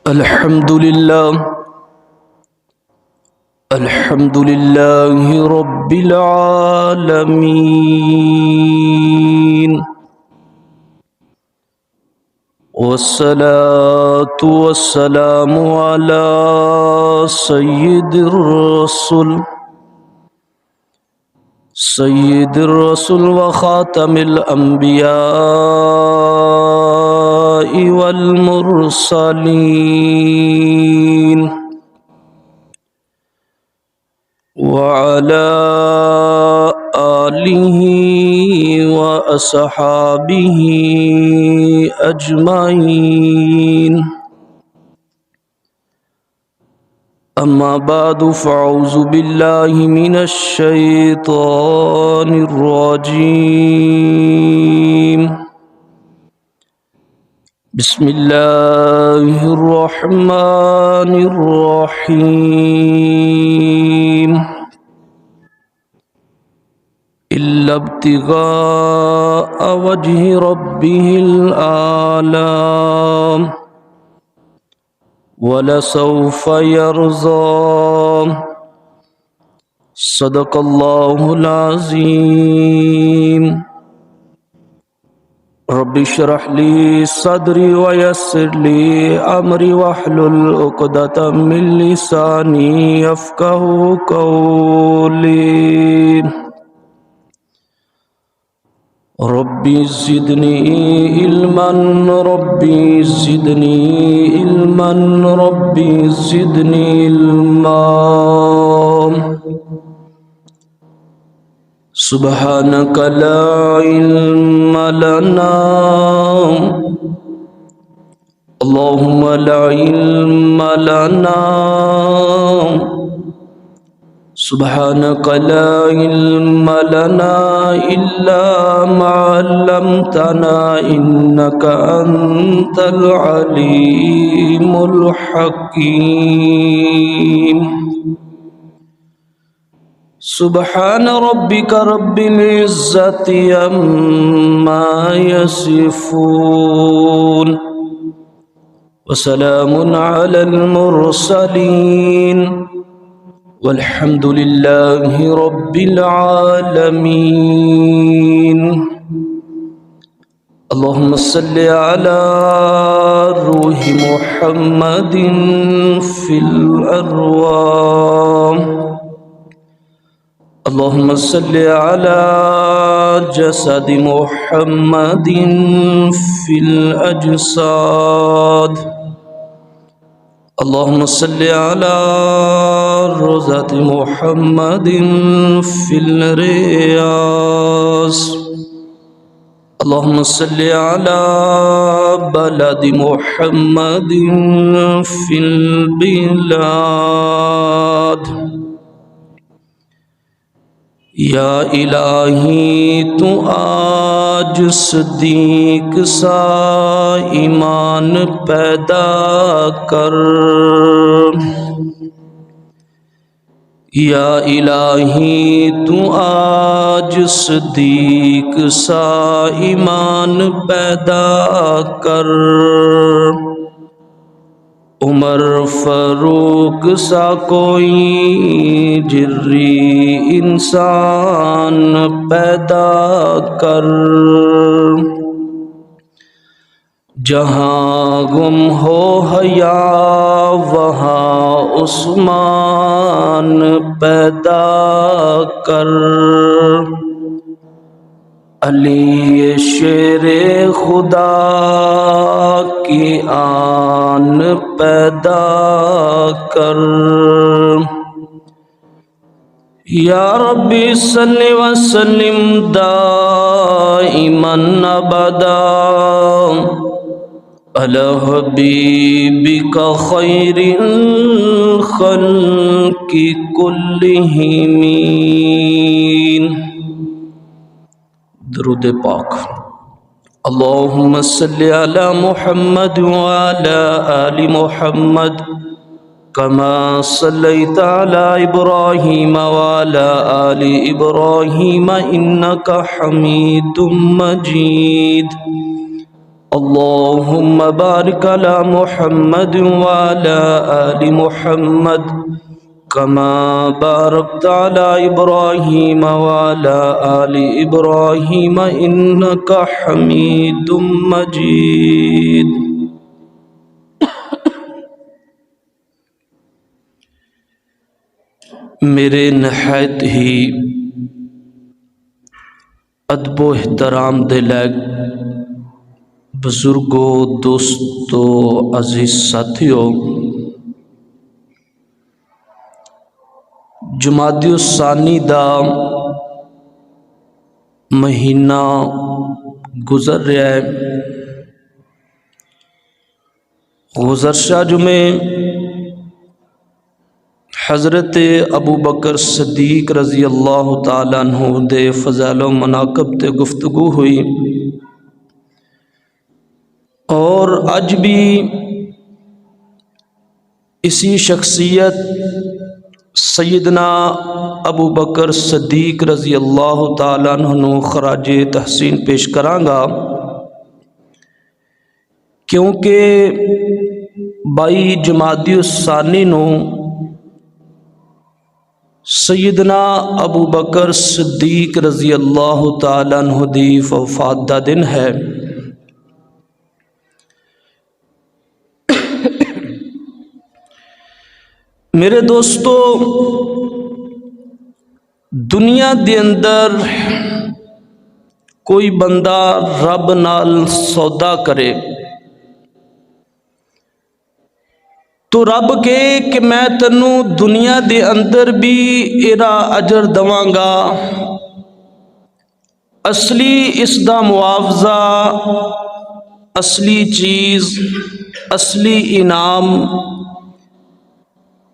الحمد لله رب العالمين، والصلاة والسلام على سيد الرسل وخاتم الأنبياء والمرسلين، وعلى آله وأصحابه أجمعين. أما بعد، فأعوذ بالله من الشيطان الرجيم. بسم الله الرحمن الرحيم. إلا ابتغاء وجه ربه الأعلى ولسوف يرضى. صدق الله العظيم. رب اشرح لي صدري ويسر لي أمري واحلل عقدة من لساني يفقهوا قولي. ربي زدني علما، ربي زدني علما، ربي زدني علما. سبحانك لا علم لنا، اللهم لا علم لنا. سبحانك لا علم لنا إلا ما علمتنا، إنك أنت العليم الحكيم. سبحان ربك رب العزة عما يصفون، وسلام على المرسلين، والحمد لله رب العالمين. اللهم صل على روح محمد في الأرواح، اللهم صل على جسد محمد في الأجساد، اللهم صل على روضة محمد في الرياض، اللهم صل على بلد محمد في البلاد. یا الہی تو آج صدیق سا ایمان پیدا کر، یا الہی تو آج صدیق سا ایمان پیدا کر، عمر فاروق سا کوئی جری انسان پیدا کر، جہاں گم ہو حیا وہاں عثمان پیدا کر، علی شیر خدا کی آن پیدا کر، یا ربی صلی وسلم دائما ابدا علی حبیبک خیر الخلق کلہم. درود پاک. اللہم صلی علی محمد وعلی آل محمد کما صلیت علی ابراہیم وعلی آل ابراہیم انک حمید مجید. اللهم بارك على محمد وعلى آل محمد كما باركت على إبراهيم وعلى آل إبراهيم إنك حميد مجيد. میرے نہایت ہی ادب و احترام دے لائق بزرگوں، دوستو، عزیز ساتھیوں، جمادی الثانی دا مہینہ گزر رہا ہے. گزشتہ جمعے حضرت ابو بکر صدیق رضی اللہ تعالیٰ عنہ دے فضائل و مناقب تے گفتگو ہوئی، اور اج بھی اسی شخصیت سیدنا ابو بکر صدیق رضی اللہ تعالیٰ عنہ خراج تحسین پیش کرانگا، کیونکہ 22 جمادی الثانی نو سیدنا ابو بکر صدیق رضی اللہ تعالیٰ عنہ دی وفات دا دن ہے. میرے دوستو، دنیا دے اندر کوئی بندہ رب نال سودا کرے تو رب کہے کہ میں تنو دنیا دے اندر بھی ایرا اجر دواں گا، اصلی اس دا معاوضہ، اصلی چیز، اصلی انعام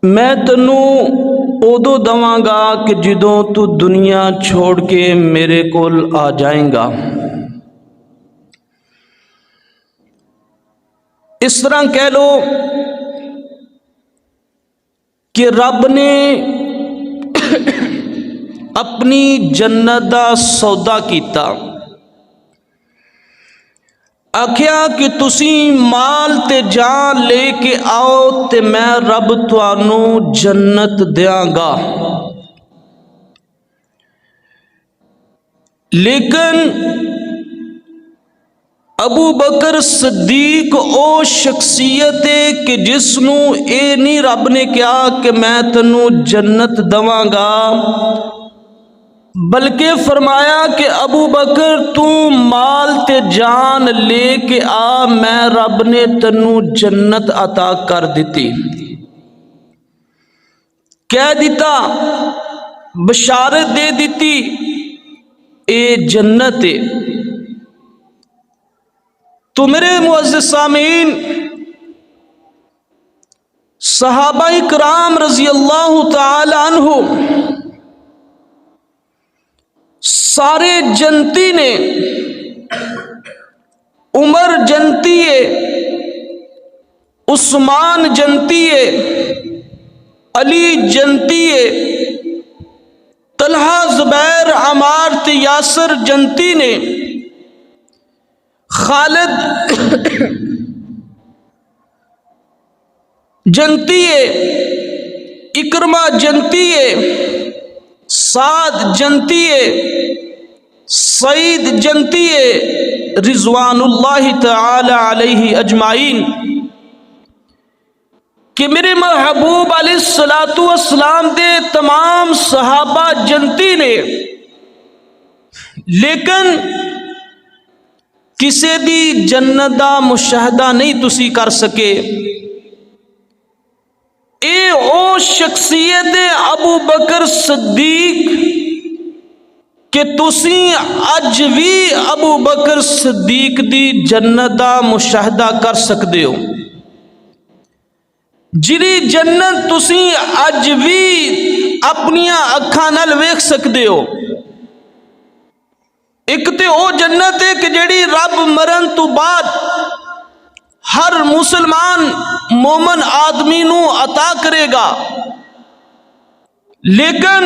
میں تنو ادو دواں گا کہ جدوں تو دنیا چھوڑ کے میرے کول آ جائیں گا. اس طرح کہہ لو کہ رب نے اپنی جنت دا سودا کیتا، آکھیا کہ تسی مال تے جان لے کے آؤ تے میں رب توانوں جنت دیاں گا. لیکن ابو بکر صدیق او شخصیت ہے کہ جس نو اے نہیں رب نے کہا کہ میں تنوں جنت دواں گا، بلکہ فرمایا کہ ابو بکر تو مال تے جان لے کے آ، میں رب نے تنوں جنت عطا کر دیتی. کہہ دیتا، بشارت دے دیتی، اے جنت ہے. تو میرے معزز سامعین، صحابہ کرام رضی اللہ تعالی عنہ سارے جنتی نے، عمر جنتی ہے، عثمان جنتی ہے، علی جنتی ہے، طلحہ زبیر عمار تے یاسر جنتی نے، خالد جنتی ہے، اکرمہ جنتی ہے، سعد جنتی ہے، سعید جنتی ہے، رضوان اللہ تعالی علیہ اجمعین. کہ میرے محبوب علیہ السلام دے تمام صحابہ جنتی نے، لیکن کسے دی جنت دا مشاہدہ نہیں تسی کر سکے. اے او شخصیت ابو بکر صدیق کہ تسی اج بھی ابو بکر صدیق دی جنت دا مشاہدہ کر سکتے ہو، جری جنت تسی اج بھی اپنی اکھاں نال ویکھ سکتے ہو. ایک تے او جنت ہے کہ جڑی رب مرن تو بعد ہر مسلمان مومن آدمی نو عطا کرے گا، لیکن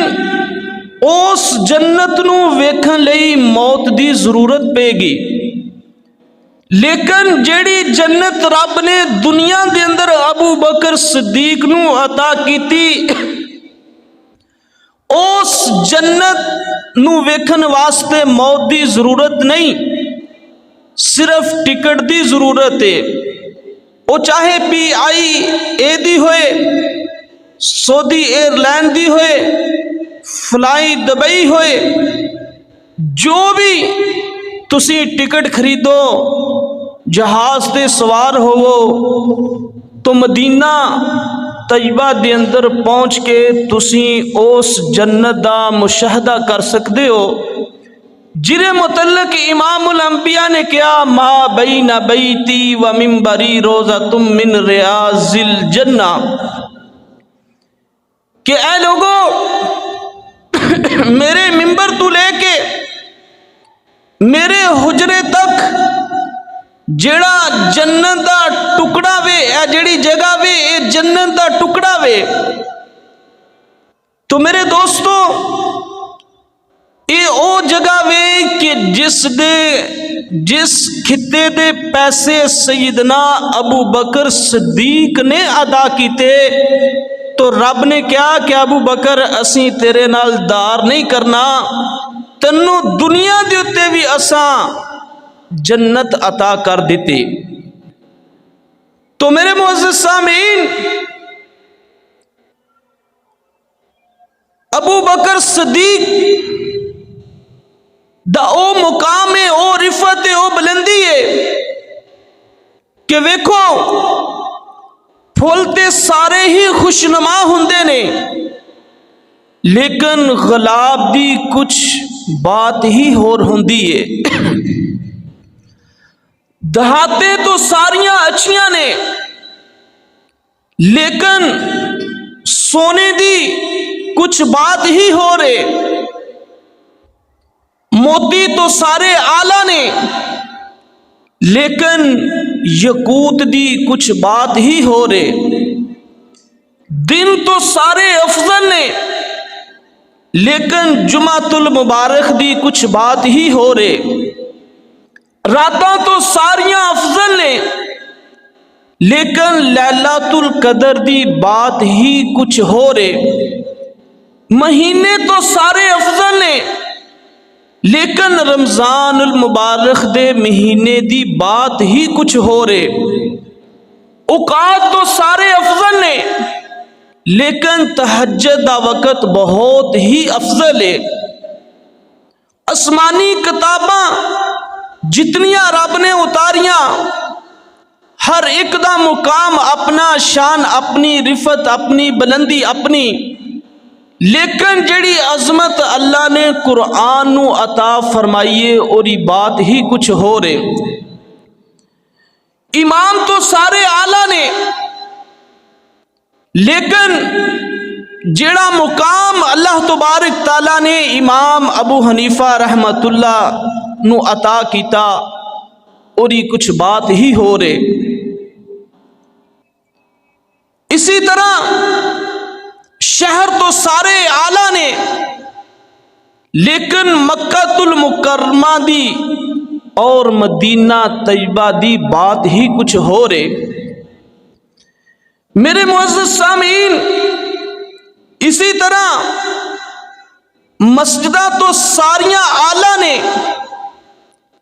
اس جنت نو ویکھن لئی موت دی ضرورت پے گی. لیکن جیڑی جنت رب نے دنیا دے اندر ابو بکر صدیق نو عطا کیتی، اس جنت نو ویکھن واسطے موت دی ضرورت نہیں، صرف ٹکٹ دی ضرورت ہے۔ وہ چاہے PIA دی ہوئے، سعودی ایئر لائن دی ہوئے، فلائی دبئی ہوئے، جو بھی تسی ٹکٹ خریدو، جہاز تے سوار ہوو تو مدینہ طیبہ دے اندر پہنچ کے تسی اس جنت دا مشاہدہ کر سکتے ہو، جنہیں متعلق امام الانبیاء نے کیا ما بین بیتی و منبری روضۃ من ریاض الجنہ، کہ اے لوگو میرے منبر تو لے کے میرے حجرے تک جیڑا جنت دا ٹکڑا وے، اے جیڑی جگہ وے اے جنت دا ٹکڑا وے۔ تو میرے دوستو اے او جگہ وے کہ جس خطے دے پیسے سیدنا ابو بکر صدیق نے ادا کیتے، تو رب نے کیا کہ ابو بکر اسی تیرے نال دار نہیں کرنا، تنو دنیا دے اتے بھی اساں جنت عطا کر دیتے۔ تو میرے معزز سامعین، ابو بکر صدیق دا او مقام ہے، او رفت ہے، او بلندی ہے کہ ویکھو پھول تے سارے ہی خوشنما ہوندے نے، لیکن غلاب دی کچھ بات ہی ہور ہوندی ہے۔ دہاتے تو ساریاں اچھیاں نے، لیکن سونے دی کچھ بات ہی ہو رہے، موتی تو سارے آلہ نے، لیکن یقوت دی کچھ بات ہی ہو رہے، دن تو سارے افضل نے، لیکن جمعۃ المبارک دی کچھ بات ہی ہو رہے، راتاں تو ساریاں افضل نے، لیکن لیلۃ القدر دی بات ہی کچھ ہو رہے، مہینے تو سارے افضل نے، لیکن رمضان المبارک دے مہینے دی بات ہی کچھ ہو رہے، اوقات تو سارے افضل نے، لیکن تہجد دا وقت بہت ہی افضل ہے۔ آسمانی کتاباں جتنیاں رب نے اتاریاں، ہر ایک دا مقام اپنا، شان اپنی، رفت اپنی، بلندی اپنی، لیکن جڑی عظمت اللہ نے قرآن نو عطا فرمائیے اور یہ بات ہی کچھ ہو رہے۔ امام تو سارے اعلیٰ نے، لیکن جڑا مقام اللہ تبارک تعالیٰ نے امام ابو حنیفہ رحمت اللہ نو عطا کیتا، اور یہ کچھ بات ہی ہو رہے۔ اسی طرح شہر تو سارے اعلیٰ نے، لیکن مکہ المکرمہ دی اور مدینہ طیبہ دی بات ہی کچھ ہو رہے۔ میرے معزز سامعین، اسی طرح مسجدہ تو ساریاں اعلیٰ نے،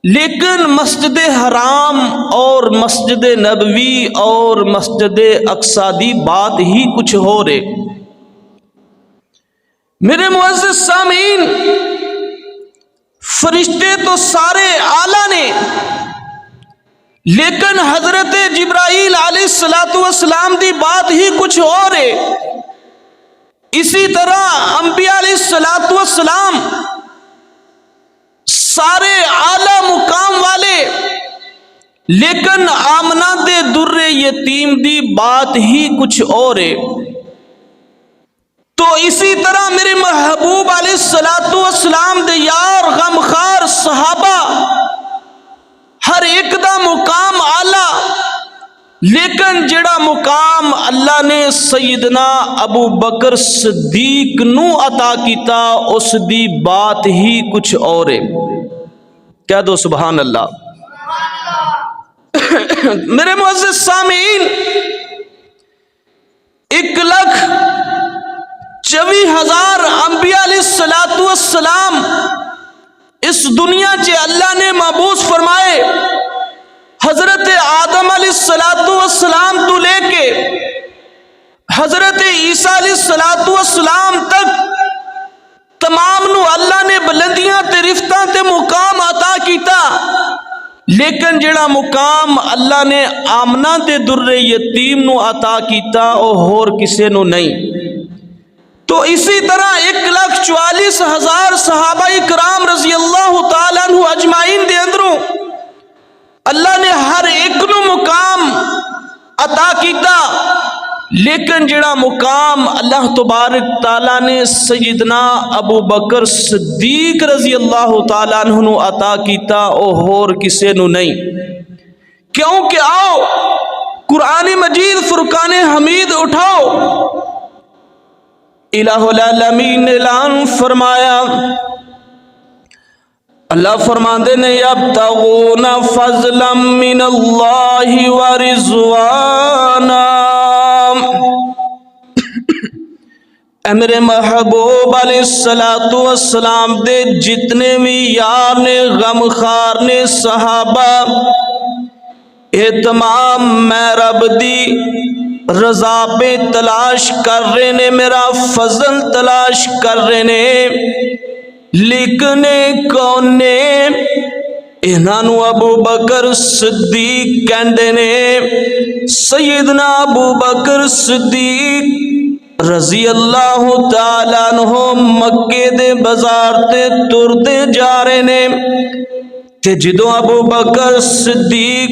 لیکن مسجد حرام اور مسجد نبوی اور مسجد اقصی دی بات ہی کچھ ہو رہے۔ میرے معزز سامعین، فرشتے تو سارے اعلیٰ نے، لیکن حضرت جبرائیل علیہ السلام دی بات ہی کچھ اور ہے۔ اسی طرح انبیاء علیہ السلام سارے اعلیٰ مقام والے، لیکن آمنہ دے در یتیم دی بات ہی کچھ اور ہے۔ تو اسی طرح میرے محبوب علیہ السلام دے یار غمخار صحابہ، ہر ایک دا مقام اعلیٰ، لیکن جڑا مقام اللہ نے سیدنا ابو بکر صدیق نو عطا کیتا، اس دی بات ہی کچھ اور ہے۔ کہہ دو سبحان اللہ۔ میرے معزز سامعین، 1,24,000 انبیاء علیہ السلام اس دنیا چے اللہ نے مبعوث فرمائے۔ حضرت آدم علیہ السلام تو لے کے حضرت عیسیٰ علیہ السلام تک تمام نو اللہ نے بلندیاں تے رفتاں تے مقام عطا کیتا، لیکن جڑا مقام اللہ نے آمنہ تے در یتیم نو عطا کیتا او ہور کسے نو نہیں۔ تو اسی طرح 1,44,000 صحابہ کرام رضی اللہ تعالیٰ عنہ اجمعین دے اندروں اللہ نے ہر ایک نو مقام عطا کیتا، لیکن جڑا مقام اللہ تبارک تعالیٰ نے سیدنا ابو بکر صدیق رضی اللہ تعالیٰ عنہ نو عطا کیتا او ہور کسے نو نہیں۔ کیونکہ آؤ قرآن مجید فرقان حمید اٹھاؤ، الہ العالمین نے اعلان فرمایا، اللہ فرماندے نے یبتغون فضلا من اللہ ورضوانا، اے میرے محبوب علیہ السلام دے جتنے بھی یار نے غمخار نے صحابہ، اے تمام میں رب دی رضا پہ تلاش کر رہے نے، میرا فضل تلاش کر رہے نے، لکھنے کونے انہانو ابو بکر صدیق کہندے نے۔ سیدنا ابو بکر صدیق رضی اللہ تعالیٰ عنہ مکے دے بازار تے تردے جا رہے نے، تے جدوں ابو بکر صدیق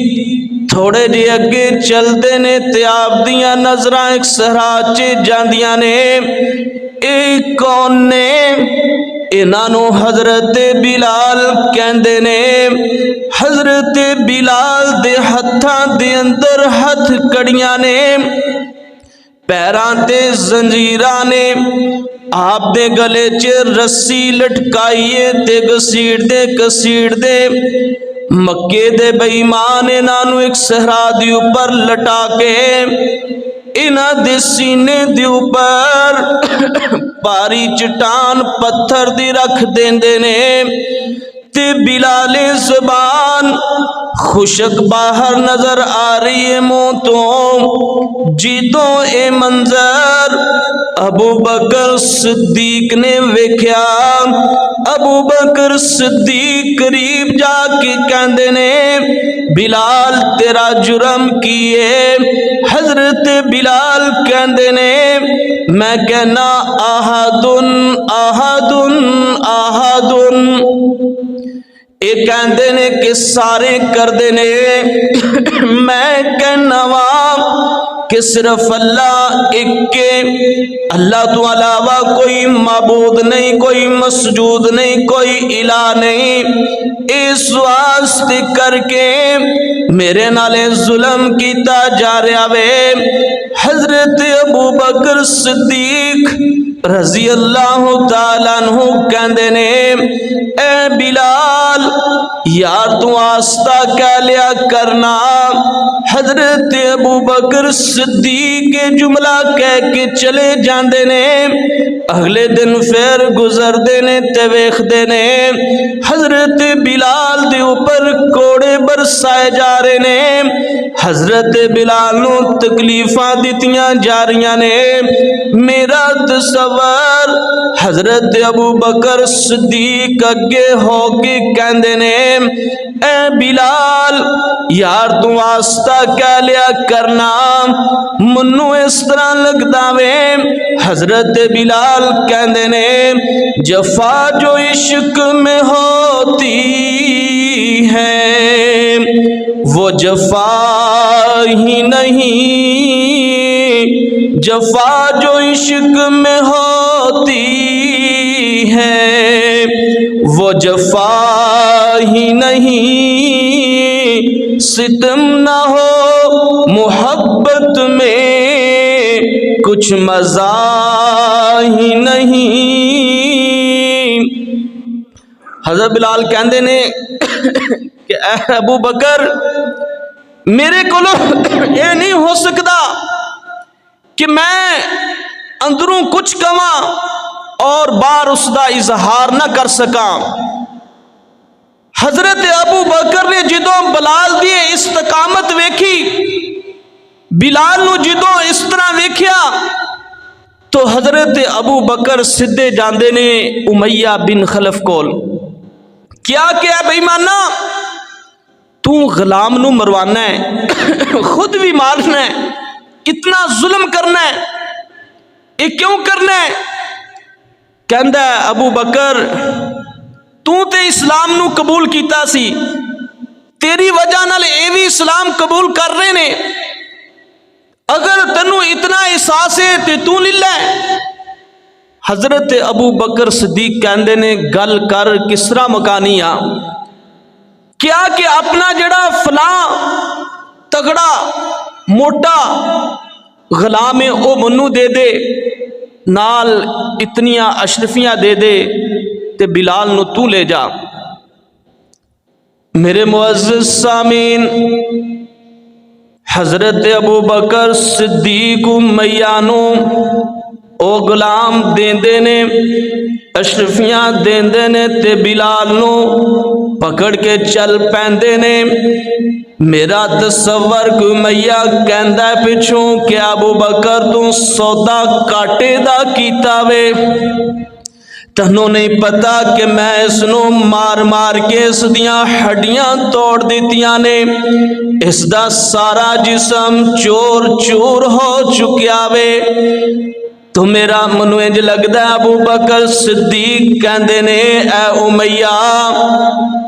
تھوڑے جے اگے چل دے نے تے آپ دیاں نظراں ایک صحرا چے جاندیاں نے۔ ایک کون نے انہانو حضرت بلال کہندے نے۔ حضرت بلال دے ہتھاں دے اندر ہتھ کڑیاں نے، پیراں تے زنجیراں نے، آپ دے گلے چ رسی لٹکائیے تے کسیڑ دے مکے دے بے ایمان انہانو ایک صحرا دی اوپر لٹا کے انہ دے سینے دی اوپر پاری چٹان پتھر دی رکھ دیندے نے، تے بلال زبان خوشک باہر نظر آ رہی ہے منہ تو، جدوں اے منظر ابو بکر صدیق نے ویکھیا، ابو بکر صدیق قریب جا کے کہندے نے بلال تیرا جرم کیے؟ حضرت بلال کہندے نے میں کہنا احدن احدن احدن، اے کہندے نے کہ سارے کردے نے، میں کہنا وا کہ صرف اللہ ایک کے، اللہ تو علاوہ کوئی معبود نہیں، کوئی مسجود نہیں، کوئی الہ نہیں، اس واسطے کر کے میرے نالے ظلم کیتا جا رہا وے۔ حضرت ابو بکر صدیق رضی اللہ تعالیٰ عنہ کہندے نے اے بلال یار تو آستہ کہہ لیا کرنا۔ حضرت ابو بکر صدیق کے جملہ کہہ کے چلے جاندے نے، اگلے دن پھر گزر دینے تے ویکھ دینے حضرت بلال دے اوپر کوڑے برسائے جا رہے نے، حضرت بلال نو تکلیفاں دتیاں جا رہیاں نے۔ میرا تصور حضرت ابو بکر صدیق اگے ہو کے کہندے نے اے بلال یار تو آستہ کہہ لیا کرنا، منو اس طرح لگدا وے۔ حضرت بلال کہندے نے جفا جو عشق میں ہوتی ہے وہ جفا ہی نہیں، جفا جو عشق میں ہوتی ہے وہ جفا ہی نہیں، ستم نہ ہو محبت میں کچھ مزہ ہی نہیں۔ حضرت بلال کہندے نے کہ اے ابو بکر میرے کو یہ نہیں ہو سکتا کہ میں اندروں کچھ کواں اور باہر اس دا اظہار نہ کر سکاں۔ حضرت ابو بکر نے جدوں بلال دی استقامت ویکھی، بلال نو جدوں اس طرح ویکھیا تو حضرت ابو بکر سدھے جاندے نے امیہ بن خلف کول، کیا بھائی مانا تو غلام نو مروانا ہے، خود بھی مارنا ہے، اتنا ظلم کرنا ہے، یہ کیوں کرنا ہے؟ کہندا ہے ابو بکر تو تے اسلام نو قبول کیتا سی، تیری وجہ نال اے بھی اسلام قبول کر رہے نے، اگر تینو اتنا احساس ہے تے تو لے لے۔ حضرت ابو بکر صدیق کہندے نے گل کر کس طرح مکانی آ، کیا کہ اپنا جڑا فلاں تگڑا موٹا غلام ہے او منو دے دے، نال اتنیاں اشرفیاں دے دے تے بلال نو تو لے جا۔ میرے معزز سامعین، حضرت ابو بکر صدیق امیہ نو او غلام دیندے نے، اشرفیاں دیندے نے تے بلال نو پکڑ کے چل پیندے نے۔ میرا تصور کہ امیہ کہندا ہے پچھوں کہ ابو بکر تو سودا کاٹے دا کیتا وے، تنوں نہیں پتا کہ میں اس نو مار مار کے اس دیاں ہڈیاں توڑ دیتیاں نے، اس دا سارا جسم چور چور ہو چکیا وے۔ تو میرا منو انج لگدا ہے ابو بکر صدیق کہندے نے اے امیہ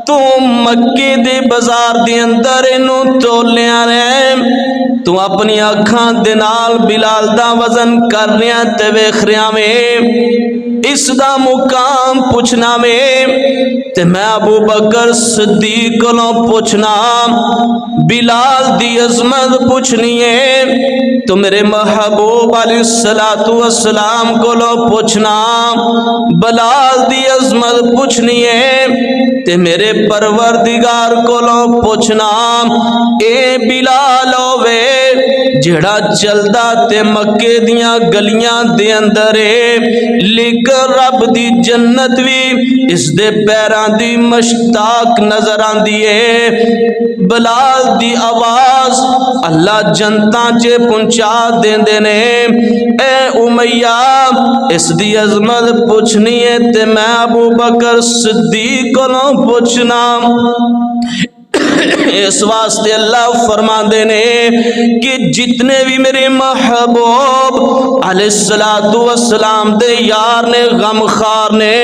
تو مکے دے بازار دے اندر اینو تولیا نے، تو اپنی اکھاں دے نال بلال دا وزن کر رہا تے ویکھ رہا میں اس دا مقام پوچھنا میں، تے میں ابو بکر صدیق کولوں پوچھنا، بلال دی عظمت پوچھنی ہے تو میرے محبوب علیہ السلام کولوں پوچھنا، بلال دی عظمت پوچھنی ہے تے میرے پروردگار کولوں پوچھنا، اے بلال ہووے جڑا چلدا تے مکے دیاں گلیاں دے اندر ہے، لیکن رب دی جنت بھی اس دے پیراں دی مشتاق نظر آندی ہے۔ بلال دی آواز اللہ جنتاں چے پہنچا دیندے نے۔ اے امیہ اس دی عظمت پوچھنی ہے تے میں ابو بکر صدیق کولوں پوچھنا، اس واسطے اللہ فرماندے نے کہ جتنے بھی میرے محبوب علیہ السلام دے یار نے غم خار نے،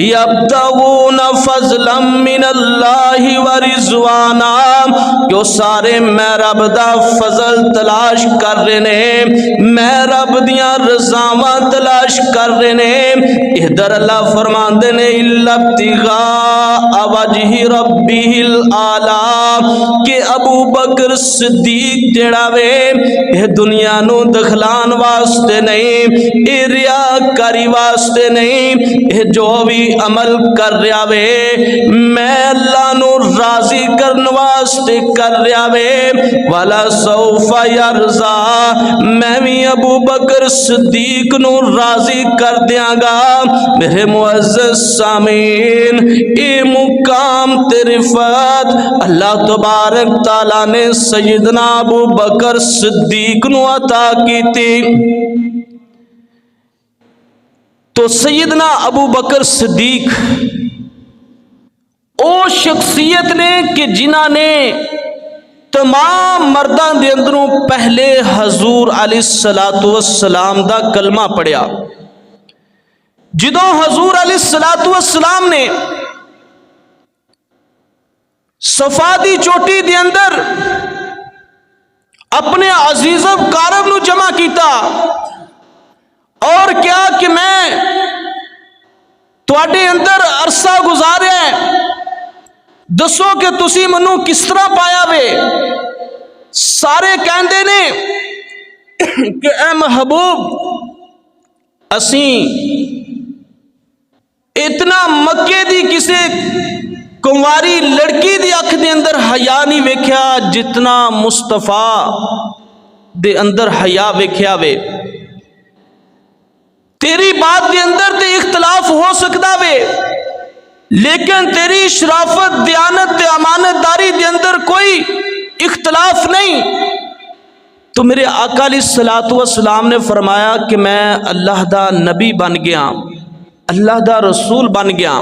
یبتغون فضلا من اللہ ورضوانا، جو سارے میں رب دا فضل تلاش کر رہے نے، میں رب دیاں رضاواں تلاش کر رہے نے۔ ادھر اللہ فرماندے نے الا ابتغاء وجہ ربہ الاعلی، کہ ابو بکر صدیق جڑا وے یہ دنیا نو دکھلان واسطے نہیں، یہ ریاکاری واسطے نہیں، یہ جو بھی عمل کر رہا وے میں اللہ نو راضی کرن واسطے کر رہا وے، والا سوف یرضا، میں بھی ابو بکر صدیق نو راضی کر دیاں گا۔ میرے معزز سامعین، اے مقام تے رفعت اللہ تبارک تعالیٰ نے سیدنا ابو بکر صدیق نو عطا کی تھی۔ تو سیدنا ابو بکر صدیق او شخصیت نے کہ جنہ نے تمام مرداں دے اندروں پہلے حضور علیہ السلام دا کلمہ پڑھیا۔ جدوں حضور علیہ السلام نے صفا دی چوٹی دے اندر اپنے عزیز و قارب نو جمع کیتا اور کیا کہ میں تواڈے اندر عرصہ گزاریا ہے، دسو کہ تسی منو کس طرح پایا وے؟ سارے کہندے نے کہ اے محبوب اسیں اتنا مکے دی کسے کنواری لڑکی دی اکھ دے اندر حیا نہیں ویکھیا جتنا مصطفیٰ دے اندر حیا ویکھیا وے۔ تیری بات دے اندر تے اختلاف ہو سکدا وے، لیکن تیری شرافت، دیانت تے امانت داری دے اندر کوئی اختلاف نہیں۔ تو میرے آقا علیہ الصلوۃ والسلام نے فرمایا کہ میں اللہ دا نبی بن گیا، اللہ دا رسول بن گیا۔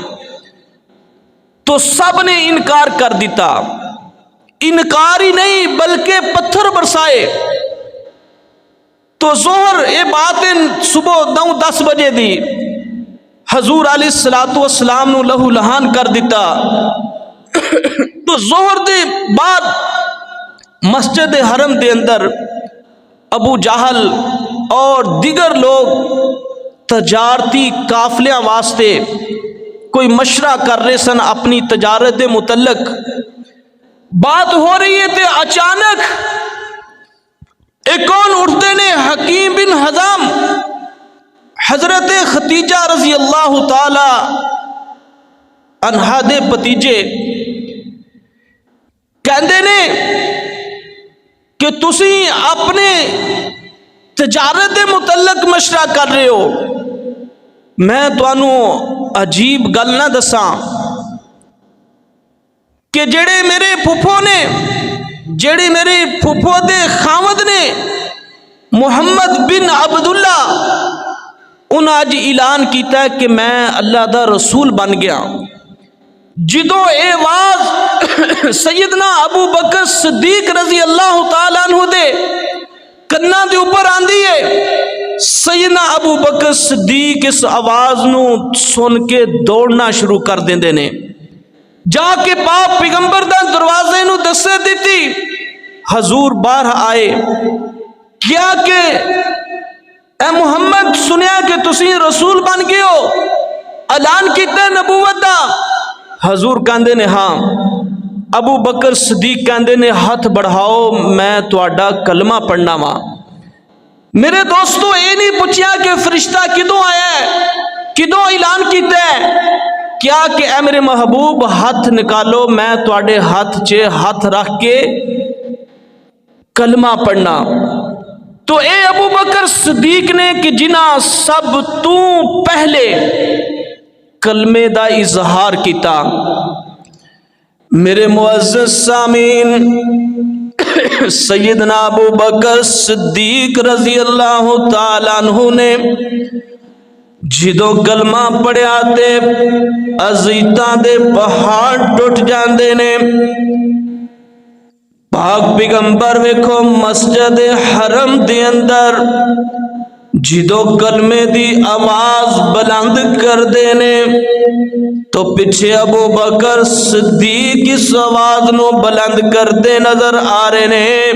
تو سب نے انکار کر دیتا، انکار ہی نہیں بلکہ پتھر برسائے۔ تو ظہر یہ بات صبح 9-10 بجے دی حضور علیہ الصلوۃ والسلام نو لہو لہان کر دیتا۔ تو ظہر دے بعد مسجد حرم دے اندر ابو جہل اور دیگر لوگ تجارتی قافلیاں واسطے کوئی مشورہ کر رہے سن اپنی تجارت دے متعلق۔ بات ہو رہی ہے تے اچانک ایک کون اٹھتے نے، حکیم بن حزام، حضرت ختیجہ رضی اللہ تعالی عنہا دے بھتیجے، کہندے نے کہ تسی اپنے تجارت دے متعلق مشورہ کر رہے ہو، میں تانوں عجیب گل نہ دساں کہ جڑے میرے پھپھو نے، جڑے میرے پھپھو دے خاوند نے محمد بن عبداللہ، انہاں اج اعلان کیتا ہے کہ میں اللہ دا رسول بن گیا۔ جدوں اے آواز سیدنا ابو بکر صدیق رضی اللہ تعالیٰ عنہ دے کناں دے اوپر آندی ہے، سیدنا ابو بکر صدیق اس آواز نو سن کے دوڑنا شروع کر دیندے نے، جا کے پاک پیغمبر دا دروازے نو دسے دیتی۔ حضور باہر آئے، کیا کہ اے محمد سنیا کہ تسی رسول بن گئے ہو، اعلان کیتا ہے نبوت دا۔ حضور کہندے نے ہاں۔ ابو بکر صدیق کہندے نے ہاتھ بڑھاؤ، میں تہاڈا کلمہ پڑھنا وا۔ میرے دوستو یہ نہیں پوچھیا کہ فرشتہ کدوں آیا ہے، کدوں اعلان کیتا ہے، کیا کہ اے میرے محبوب ہاتھ نکالو، میں تہاڈے ہاتھ چے ہاتھ رکھ کے کلمہ پڑھنا۔ تو اے ابو بکر صدیق نے کہ جنہاں سب تو پہلے کلمے دا اظہار کیتا۔ میرے معزز سامعین، سیدنا ابو بکر صدیق رضی اللہ تعالیٰ عنہ نے جدوں کلمہ پڑھیا تے عزیتاں دے پہاڑ ٹوٹ جاندے نے۔ پاک پیغمبر ویکھو مسجد حرم دے اندر جدوں کلمے دی آواز بلند کر دینے تو پیچھے ابو بکر صدیق اس آواز نو بلند کرتے نظر آ رہے نے۔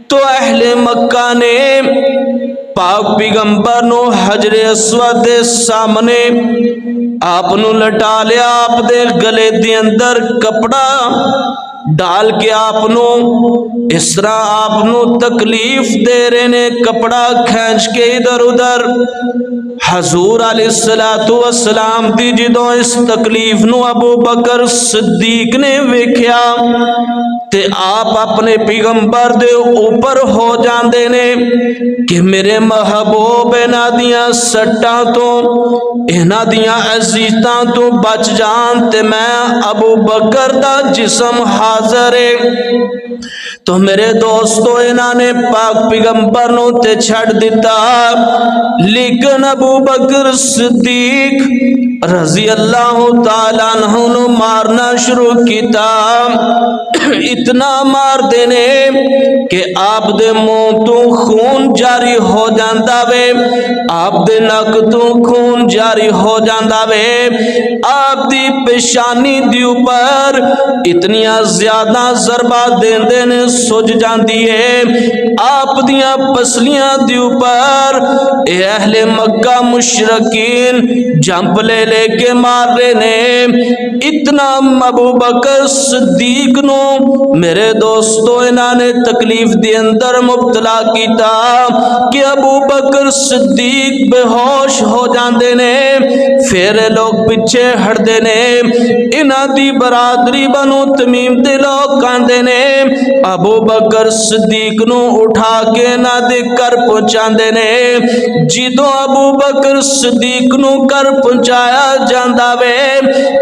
تو اہل مکہ نے پاک پیغمبر نو حجر اسود دے سامنے آپ نو لٹا لیا، آپ دے گلے دے اندر کپڑا ڈال کے آپ نو اس طرح آپ نو تکلیف دے رہے نے، کپڑا کھینچ کے ادھر ادھر۔ حضور علیہ السلام دی جدوں اس تکلیف نو ابو بکر صدیق نے ویکھیا تے آپ اپنے پیغمبر دے اوپر ہو جاندے نے کہ میرے محبوب انہاں دیاں سٹاں تو، انہاں دیاں عزیتاں تو بچ جان تے میں ابو بکر دا جسم حاضر ہے۔ تو میرے دوستو انہاں نے پاک پیغمبر نو تے چھڑ دیتا، لیکن ابو بکر صدیق رضی اللہ تعالیٰ عنہ نو مارنا شروع کیتا۔ اتنا مار دینے کہ آپ دے منہ تو خون جاری ہو جاندا وے، آپ دے نک تو خون جاری ہو جاندا وے، آپ دی پیشانی دی اوپر اتنی زیادہ ضربہ دیندے نے سج جاندی ہے آپ دیاں پسلیاں دی اوپر اے اہل مکہ مشرکین جمپ لے لے کے مار رہے نے اتنا ابو بکر صدیق نو میرے دوستو انہاں نے تکلیف دی اندر مبتلا کیتا کہ ابو بکر صدیق بے ہوش ہو جاندے نے پھر لوگ پیچھے ہٹ دے نے انہاں دی برادری بنو تمیم دے لوگ کاندے نے ابو بکر صدیق نو اٹھا کے انہاں دے کر پہنچاندے نے جدوں ابو بکر صدیق نو کر پہنچایا جاندا وے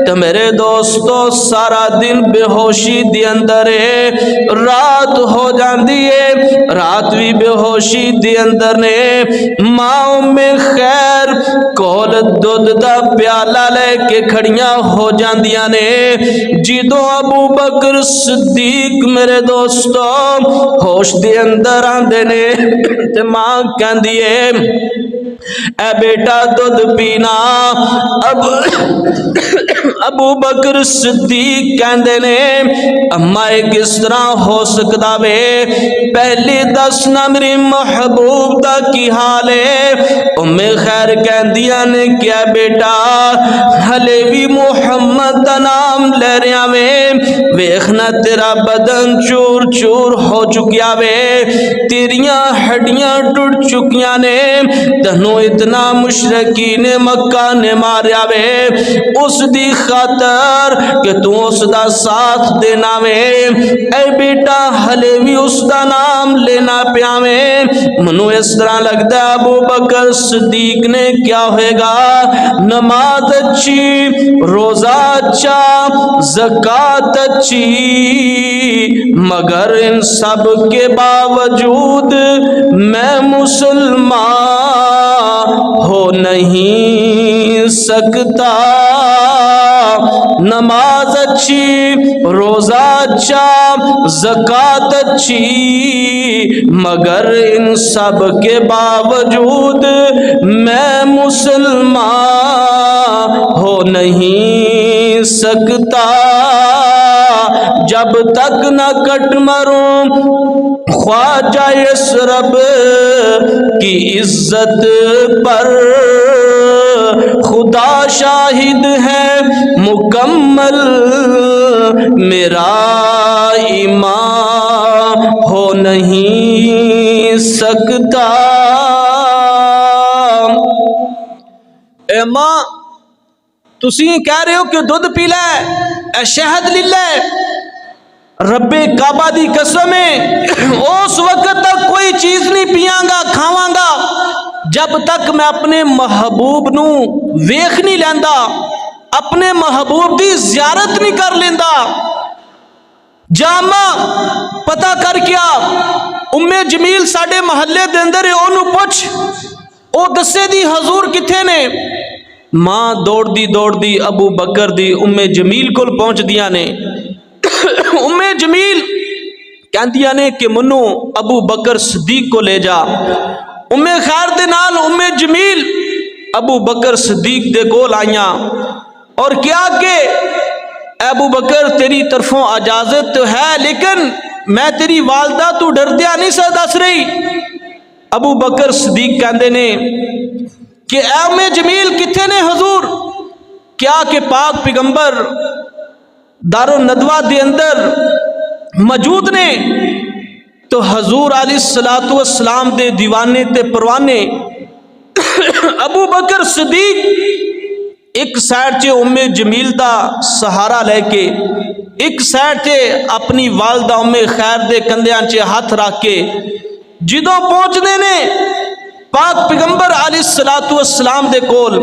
تے میرے دوستو سارا دن بے ہوشی دی اندر ہے رات ہو جاندی ہے رات بھی بے ہوشی دی اندر نے ماں ام خیر کول دودھ دا پیالہ لے کے کھڑیاں ہو جاندیاں نے جدوں ابو بکر صدیق میرے دوستو ہوش دی اندر آندے نے تے ماں کہندی ہے اے بیٹا دودھ پینا ابو بکر صدیق کہندے نے اماں کس طرح ہو سکدا وے پہلی دسنا میری محبوب دا کی حال ہے ام خیر کہندیاں نے کیا بیٹا ہلے بھی محمد دا نام لے رہا وے ویکھنا تیرا بدن چور چور ہو چکیا وے تیریاں ہڈیاں ٹوٹ چکیاں نے تنو اتنا مشرکین مکہ نے ماریا وے اس دی خاطر کہ تو اس دا ساتھ دینا وے اے بیٹا ہلے بھی اس دا نام لینا پیا وے منو اس طرح لگتا ہے ابو بکر صدیق نے کیا ہوئے گا نماز اچھی روزہ اچھا زکوٰۃ اچھی مگر ان سب کے باوجود میں مسلمان ہو نہیں سکتا نماز اچھی روزہ اچھا زکوٰۃ اچھی مگر ان سب کے باوجود میں مسلمان ہو نہیں سکتا جب تک نہ کٹ مروں خواجہ اس رب کی عزت پر خدا شاہد ہے مکمل میرا ایمان ہو نہیں سکتا اے ماں تسی کہہ رہے ہو کہ دودھ پی لے اے شہد لے لے رب کعبہ دی قسم ہے اس وقت تک کوئی چیز نہیں پیاں گا کھاواں گا جب تک میں اپنے محبوب نو ویکھ نہیں لیندا اپنے محبوب دی زیارت نہیں کر لیندا جامع پتہ کر کیا ام جمیل ساڈے محلے دے اندر ہے اونوں پوچھ او دسے دی حضور کتھے نے ماں دوڑ دی ابو بکر دی ام جمیل کول پہنچ دیاں نے ام جمیل کہندیاں نے کہ منو ابو بکر صدیق کو لے جا ام خیر دے نال ام جمیل ابو بکر صدیق دے کول آئیاں اور کیا کہ ابو بکر تیری طرفوں اجازت تو ہے لیکن میں تیری والدہ تو ڈردیا نہیں سا دس رہی ابو بکر صدیق کہندے نے کہ اے ام جمیل کتھے نے حضور کیا کہ پاک پیغمبر دار الندوہ دے اندر موجود نے تو حضور علیہ السلام دے دیوانے تے پروانے ابو بکر صدیق ایک سائڈ چے ام جمیل دا سہارا لے کے ایک سائڈ چے اپنی والدہ ام خیر دے کندیاں چے ہاتھ رکھ کے جدوں پہنچنے نے پاک پیغمبر علیہ السلام دے کول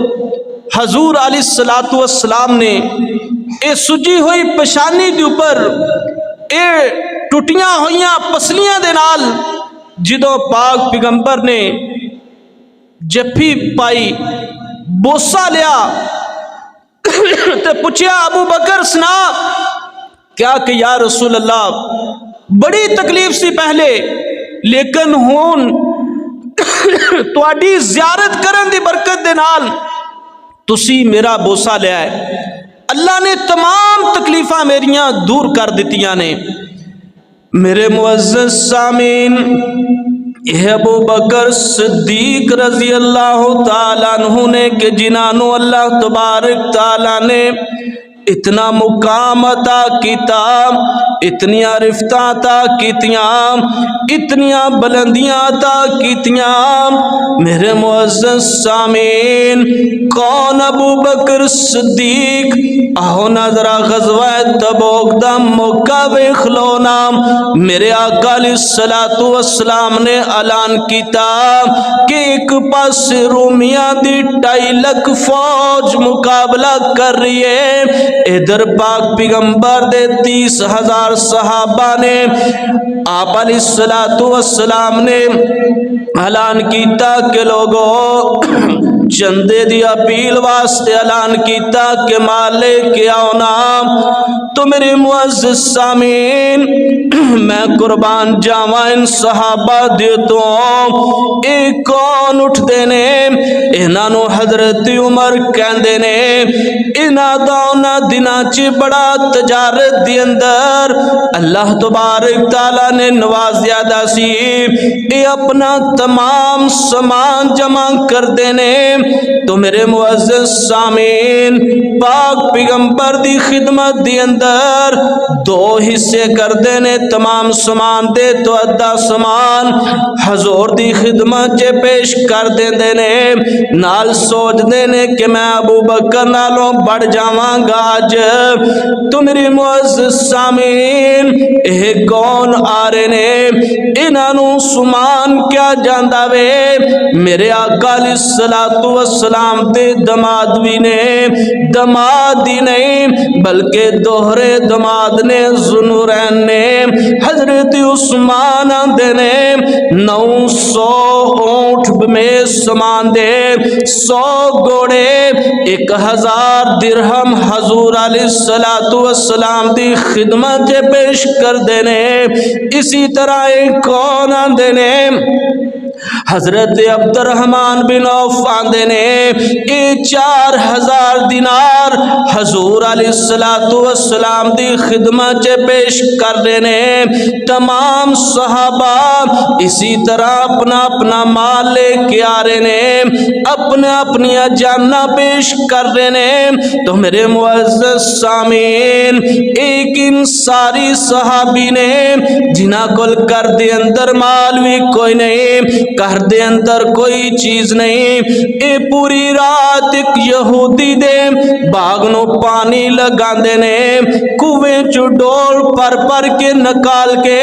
حضور علیہ السلام نے اے سجی ہوئی پشانی دے اوپر اے ٹوٹیاں ہوئیاں پسلیاں دے نال جدوں پاک پیغمبر نے جفی پائی بوسا لیا تے پوچھیا ابو بکر سنا کیا کہ یا رسول اللہ بڑی تکلیف سی پہلے لیکن ہون تواڈی زیارت کرن دی برکت دے نال تسی میرا بوسا لیا ہے اللہ نے تمام تکلیفاں میریاں دور کر دتیاں نے۔ میرے معزز سامعین، یہ ابو بکر صدیق رضی اللہ تعالیٰ عنہ نے کہ جنہوں اللہ تبارک تعالیٰ نے اتنا مقام عطا کیتا، اتنی رفتاں عطا کیتیاں، اتنیاں بلندیاں عطا کیتیاں۔ میرے معزز سامعین، کون ابو بکر صدیق؟ آہو نظرہ غزوہ تبوک دا موقع ویکھلونا۔ میرے آقا علیہ الصلوۃ والسلام نے اعلان کیتا کہ ایک پاس رومیاں دی 2.5 لاکھ فوج مقابلہ کر رہی ہے، ادھر پاک پیغمبر دے 30,000 صحابہ نے آپ علیہ الصلوۃ والسلام نے اعلان کیتا کہ لوگو چندے دی اپیل واسطے اعلان کیتا کہ مال لے کے آؤ نا۔ تو میرے معزز سامعین، میں قربان جاواں ان صحابہ دے تو اے کون اٹھ دے نے؟ انہاں نو حضرت عمر کہندے نے۔ انہاں دا انہاں دناں چ بڑا تجارت دی اندر اللہ تبارک تعالیٰ نے نوازیا دا سی، اے اپنا تمام سامان جمع کر دینے۔ تو میرے معزز سامعین، پاک پیغمبر دی خدمت دی اندر 2 حصے کر دینے تمام سامان دے، تو ادھا سامان حضور دی خدمت چے پیش کر دینے، نال سوچ دینے کہ میں ابو بکر نالوں بڑھ جاواں گا اج۔ تو میرے معزز سامعین، اے کون آ رہے نے؟ انہاں نو سامان کیا جاندا وے؟ میرے آقا علیہ الصلوۃ والسلام دے دماد بھی نے، دماد ہی نہیں بلکہ دوہرے دماد نے، ذوالنورین نے، حضرت عثمان آندے نے 900 اونٹ میں سامان دے، 100 گھوڑے، 1000 درہم حضور علیہ الصلوۃ والسلام دی خدمت چے پیش کر دینے۔ اسی طرح ایک کون آندے نے؟ حضرت عبد الرحمن بن عوف آندے نے، اے 4000 دینار حضور علیہ الصلوۃ والسلام دی خدمت چے پیش کر دینے۔ تمام صحابہ اسی طرح اپنا اپنا مال لے کے آ رہے نے، اپنا اپنی جاناں پیش کر رہے نے۔ تو میرے معزز سامعین، ایک انصاری صحابی نے جنہاں کول گھر دے اندر مال بھی کوئی نہیں، گھر دے اندر کوئی چیز نہیں، اے پوری رات ایک یہودی دے باغ نو پانی لگاندے نے، کویں چو ڈول پر پر کے نکال کے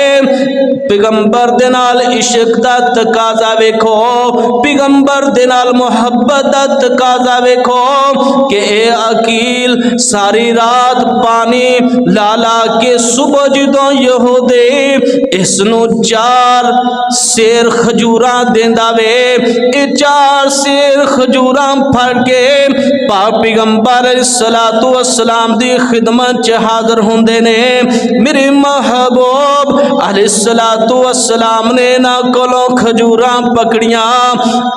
پیغمبر دے نال عشق دا تقاضا ویکھو، پیغمبر دے نال محبت دا تقاضا ویکھو کہ اے عقیل ساری رات پانی لا لا کے صبح جدوں یہودی اس نو 4 سیر کھجوراں دیندا وے، اے 4 سیر کھجوراں پھڑ کے پاک پیغمبر علیہ الصلوۃ والسلام دی خدمت چ حاضر ہوندے نے۔ میرے محبوب علیہ الصلوۃ والسلام نے نہ کولوں کھجوراں پکڑیاں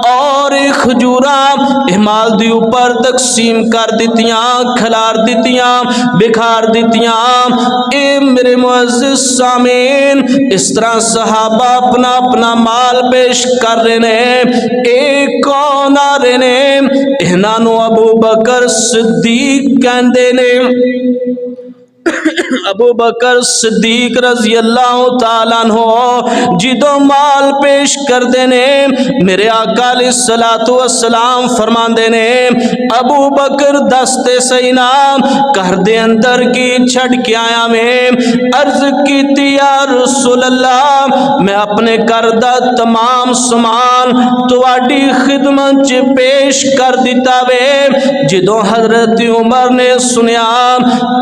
اور کھجوراں ہمال دی اوپر تقسیم کر دتیاں، کھلار دتیاں، بکھار دتیاں۔ اے میرے معزز سامعین، اس طرح صحابہ اپنا اپنا مال پیش کر رہے نے۔ اے کون آ رہے نے؟ انہاں نو ابو بکر صدیق کہندے نے۔ ابو بکر صدیق رضی اللہ تعالیٰ عنہ جدوں مال پیش کر دینے، میرے آقا علیہ الصلوۃ والسلام فرمان دینے، ابو بکر دستے سینا گھر دے اندر کی چھڑ کے آیا میں، عرض کیتی یا رسول اللہ میں اپنے کردہ تمام سامان تواڈی خدمت چ پیش کر دیتا وے۔ جدوں حضرت عمر نے سنیا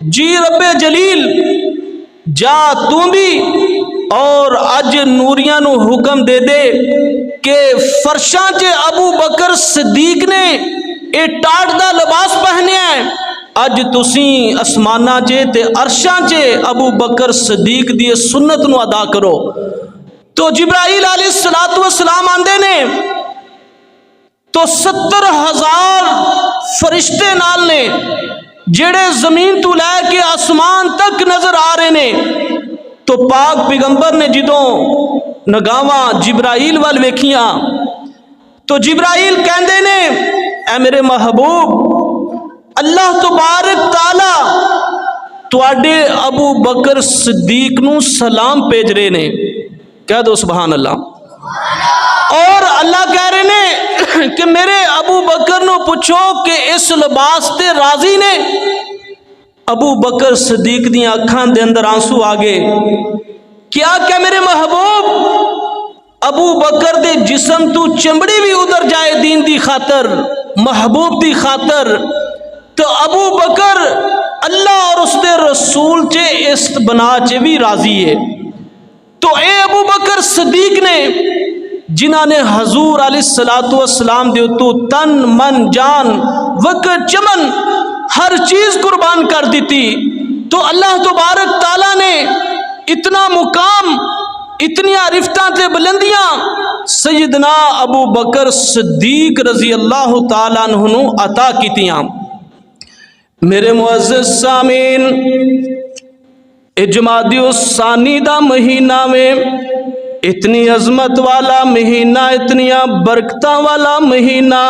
جی رب جلیل جا تو بھی اور اج نوریاں نو حکم دے دے کہ فرشاں چ ابو بکر صدیق نے اے ٹاٹ دا لباس پہنیا ہے، اج تسی اسماناں چ تے عرشاں چ ابو بکر صدیق دی سنت نو ادا کرو۔ تو جبرائیل علیہ السلام آندے نے تو 70,000 فرشتے نال نے جڑے زمین تو لے کے آسمان تک نظر آ رہے نے۔ تو پاک پیغمبر نے جدوں نگاواں جبرائیل وال ویکھیاں تو جبرائیل کہندے نے اے میرے محبوب، اللہ تبارک تعالی تواڈے ابو بکر صدیق نو سلام بھیج رہے نے، کہہ دو سبحان اللہ۔ اور اللہ کہہ رہے نے کہ میرے ابو بکر نو پوچھو کہ اس لباس تے راضی نے۔ ابو بکر صدیق دی اکھاں دے اندر آنسو آ گئے۔ کیا کہ میرے محبوب، ابو بکر دے جسم تو چمڑی بھی ادھر جائے دین دی خاطر، محبوب دی خاطر، تو ابو بکر اللہ اور اس دے رسول چے اس بنا چے بھی راضی ہے۔ تو اے ابو بکر صدیق نے جنہاں نے حضور علیہ السلام دے اتو تن من جان وقت چمن ہر چیز قربان کر دیتی، تو اللہ تبارک تعالیٰ نے اتنا مقام، اتنی عرفتاں تے بلندیاں سیدنا ابو بکر صدیق رضی اللہ تعالیٰ عنہ عطا کیتیاں۔ میرے معزز سامعین، جمادی الثانی دا مہینہ میں اتنی عظمت والا مہینہ، اتنی برکتاں والا مہینہ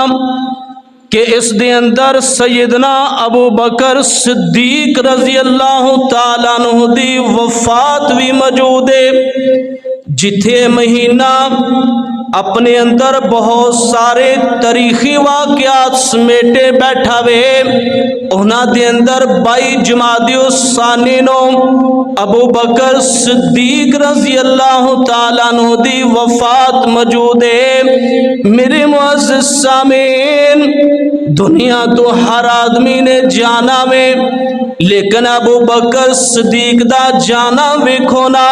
کہ اس دے اندر سیدنا ابو بکر صدیق رضی اللہ تعالیٰ عنہ دی وفات بھی موجود ہے۔ جتھے مہینہ اپنے اندر بہت سارے تاریخی واقعات سمیٹے بیٹھا وے، انہاں دے اندر 22 جمادی الثانی نو ابو بکر صدیق رضی اللہ تعالیٰ عنہ دی وفات موجود ہے۔ میرے معزز سامعین، دنیا تو ہر آدمی نے جانا میں، لیکن ابو بکر صدیق دا جانا ویکھو نا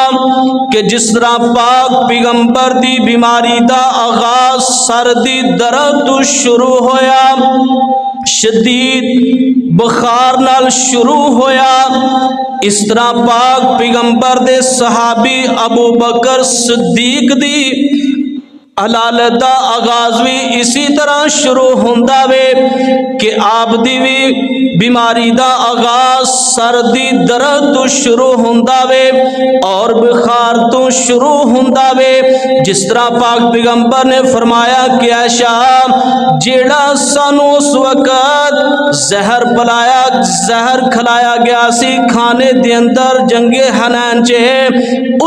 کہ جس طرح پاک پیغمبر دی بیماری دا آغاز سردی درد تو شروع ہویا، شدید بخار نال شروع ہویا، اس طرح پاک پیغمبر دے صحابی ابو بکر صدیق دی علالت دا آغاز بھی اسی طرح شروع ہوندا وے کہ آپ دی بھی بیماری دا آغاز سردی درد تو شروع ہوندا وے اور بخار تو شروع ہوندا وے۔ جس طرح پاک پیغمبر نے فرمایا کہ عائشہ جیڑا سانو اس وقت زہر پلایا، زہر کھلایا گیا سی کھانے دے اندر جنگ حنین چے،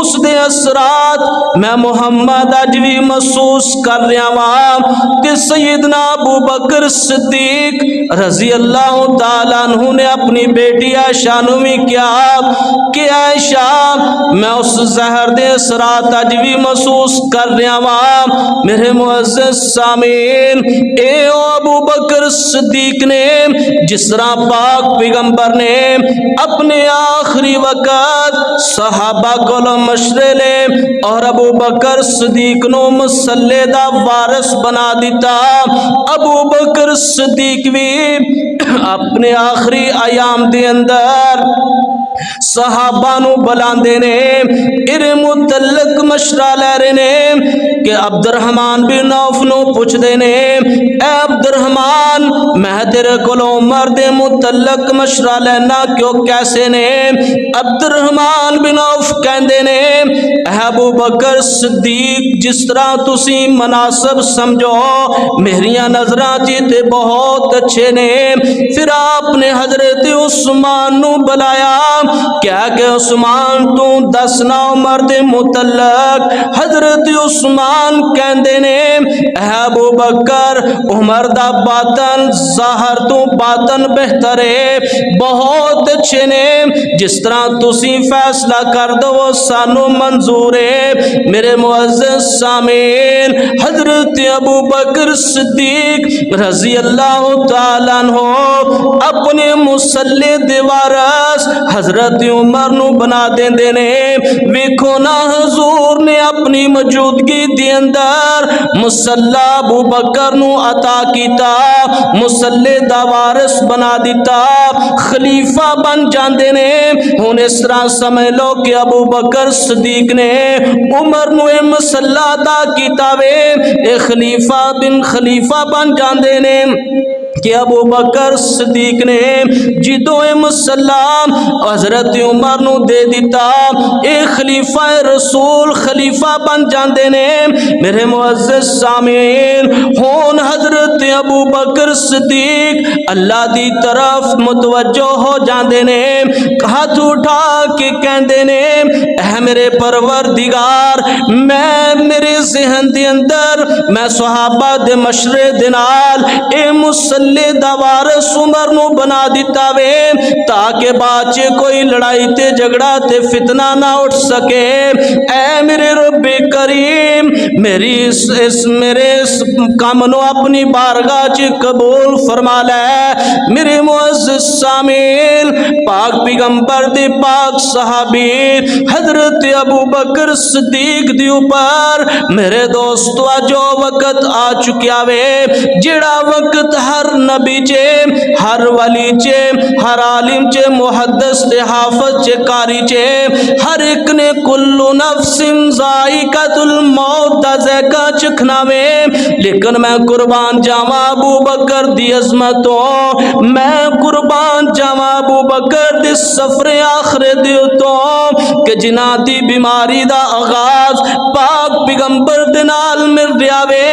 اس دے اثرات میں محمد اج بھی محسوس کر رہا ہاں کہ سیدنا ابو بکر صدیق رضی اللہ تعالیٰ عنہ نے اپنی بیٹی عائشہ نو بھی کیا کہ عائشہ میں اس زہر دے اثرات اج بھی محسوس کر رہا ہاں۔ میرے معزز سامعین، اے ابو بکر صدیق نے جس طرح پاک پیغمبر نے اپنے آخری وقت صحابہ کو مشورے لے اور ابو بکر صدیق نو مسلح دا وارث بنا دیتا، ابو بکر صدیق بھی اپنے آخری ایام دے اندر صحابہ نو بلاندے نے، ارے متعلق مشورہ لے رہے نے کہ عبد الرحمن بن عوف نو پوچھ دے نے، اے عبد الرحمن میں تیرے کولوں عمر دے متعلق مشورہ لینا کیوں کیسے نے؟ عبد الرحمن بن عوف کہندے نے، اے ابو بکر صدیق جس طرح تسی مناسب سمجھو، میریاں نظراں چ تے بہت اچھے نے۔ پھر آپ نے حضرت عثمان نو بلایا، کیا کہ عثمان تو دسنا عمر دے متعلق؟ حضرت عثمان کہندے نے، اے ابو بکر عمر دا باطن ظاہر تو باطن بہتر ہے، بہت اچھے نے، جس طرح تسی فیصلہ کر دو وہ سانو منظور ہے۔ میرے معزز سامعین، حضرت ابو بکر صدیق رضی اللہ تعالیٰ عنہ اپنے مصلی دے وارث حضرت عمر نو بنا دیندے نے۔ ویکھو نا حضور نے اپنی موجودگی دے اندر مصلی ابو بکر نو عطا کیتا، مصلی دا وارث بنا دیتا، خلیفہ بن جاندے نے۔ ہن اس طرح سمجھ لو کہ ابو بکر صدیق نے عمر نو مصلی عطا کیتا وے، اے خلیفہ بن خلیفہ بن جاندے نے کہ ابو بکر صدیق نے جدو مسلم حضرت عمر نو دے دیتا، اے خلیفہ رسول خلیفہ بن جاندے نے۔ میرے معزز سامعین، ہون حضرت ابو بکر صدیق اللہ دی طرف متوجہ ہو جاندے نے، ہاتھ اٹھا کے کہندے نے، اے میرے پروردگار، میں میرے ذہن دے اندر میں صحابہ دے مشورے دے نال اے مصلی دا وارث عمر نو بنا دیتا وے تاکہ بعد چ کوئی لڑائی تے جھگڑا تے فتنہ نہ اٹھ سکے۔ اے میرے رب کریم، میرے اس کام نو اپنی بارگاہ چ قبول فرما لے۔ میرے معزز سامعین، پاک پیغمبر دے پاک صحابی حضرت ابو بکر صدیق دی اوپر میرے دوستو جو وقت آ چکیا وے، جڑا وقت ہر نبی چے، ہر ولی چے، ہر عالم چے، محدث تے حافظ چے، قاری چے، ہر ایک نے کلو نفس ذائقۃ الموت دا ذائقہ چکھنا وے، لیکن میں قربان جاواں ابو بکر دی عظمتوں، میں قربان جاواں ابو بکر دی سفر آخرت دی اتوں کہ جنہاں دی بیماری دا آغاز پاک پیغمبر دے نال مل رہا وے۔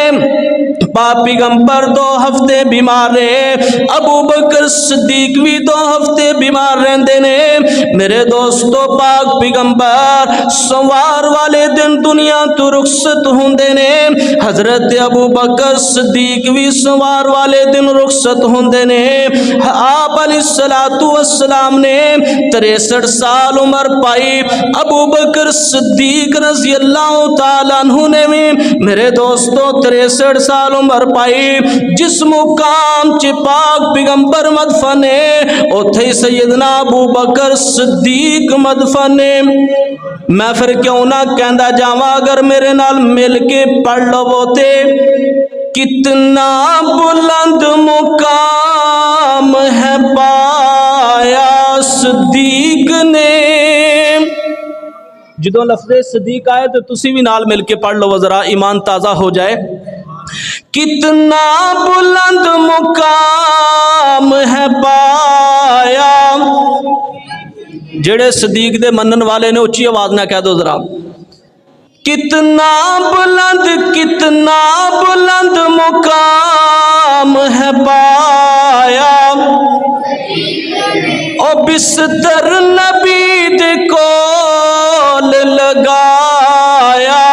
پاک پیغمبر 2 ہفتے بیمار رہے، ابو بکر صدیق بھی 2 ہفتے بیمار رہندے نے۔ میرے دوستو، پاک پیغمبر سوار والے دن دنیا تو رخصت ہوندے نے، حضرت ابو بکر صدیق بھی سوار والے دن رخصت ہوندے نے۔ آپ علیہ السلام نے 63 سال عمر پائی، ابو بکر صدیق رضی اللہ تعالیٰ عنہ نے بھی میرے دوستو 63 سال عمر پائی۔ جس مقام چ پاک پیغمبر مدفن ہے اوتھے سیدنا ابو بکر صدیق مدفن ہے۔ میں پھر کیوں نہ کہندا جاواں، اگر میرے نال مل کے پڑھ لو تے، کتنا بلند مقام ہے پایا صدیق نے۔ جدوں لفظ صدیق آئے تو تسی بھی نال مل کے پڑھ لو ذرا، ایمان تازہ ہو جائے۔ کتنا بلند مقام ہے پایا، جڑے صدیق دے منن والے نے اچھی آواز نہ کہہ دو ذرا، کتنا بلند مقام ہے پایا، او بستر نبی دے کول لگایا،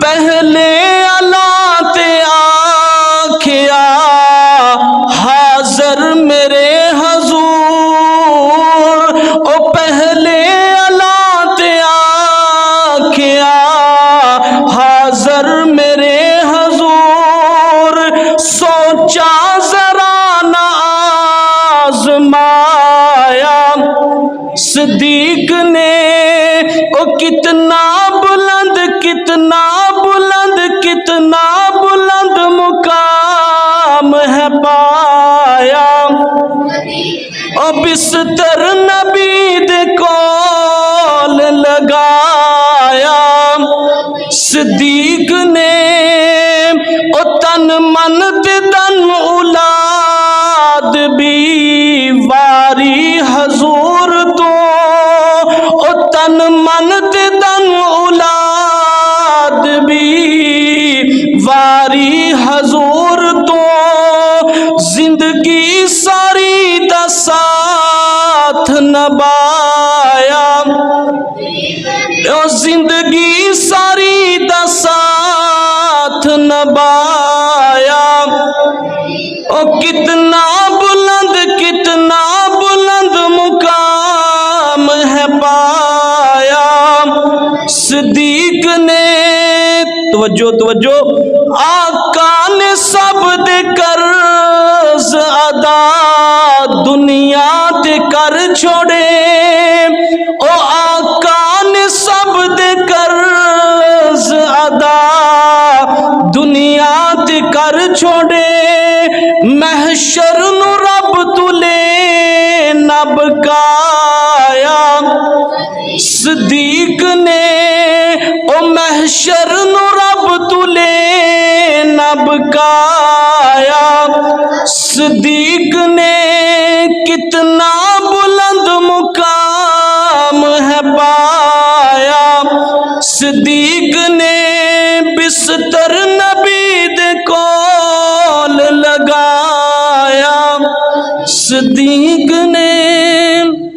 پہلے اللہ تے آکھیا حاضر میرے حضور، او پہلے اللہ تے آکھیا حاضر میرے حضور، سوچا ذرا نہ آزمایا صدیق نے، او کتنا بلند کتنا بلند کتنا بلند مقام ہے پایا، او بستر نبی دے کول لگایا صدیق نے، او تن من تے تن اولاد بھی واری حضور تو، او تن من تے تن اولاد بھی واری حضور تو، زندگی ساری دا ساتھ نبایا، زندگی ساری دا ساتھ نبایا، توجہ توجہ، آقا نے سب دے قرض ادا دنیا تے کر چھوڑے، او آقا نے سب دے قرض ادا دنیا تے کر چھوڑے، محشر نو رب تلے نہ بکایا صدیق نے، او محشر نو رب تلے نہ بکایا صدیق نے، کتنا بلند مقام ہے پایا صدیق نے، بستر نبی دے کول لگایا صدیق نے،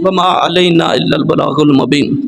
وما علینا الا البلاغ المبین۔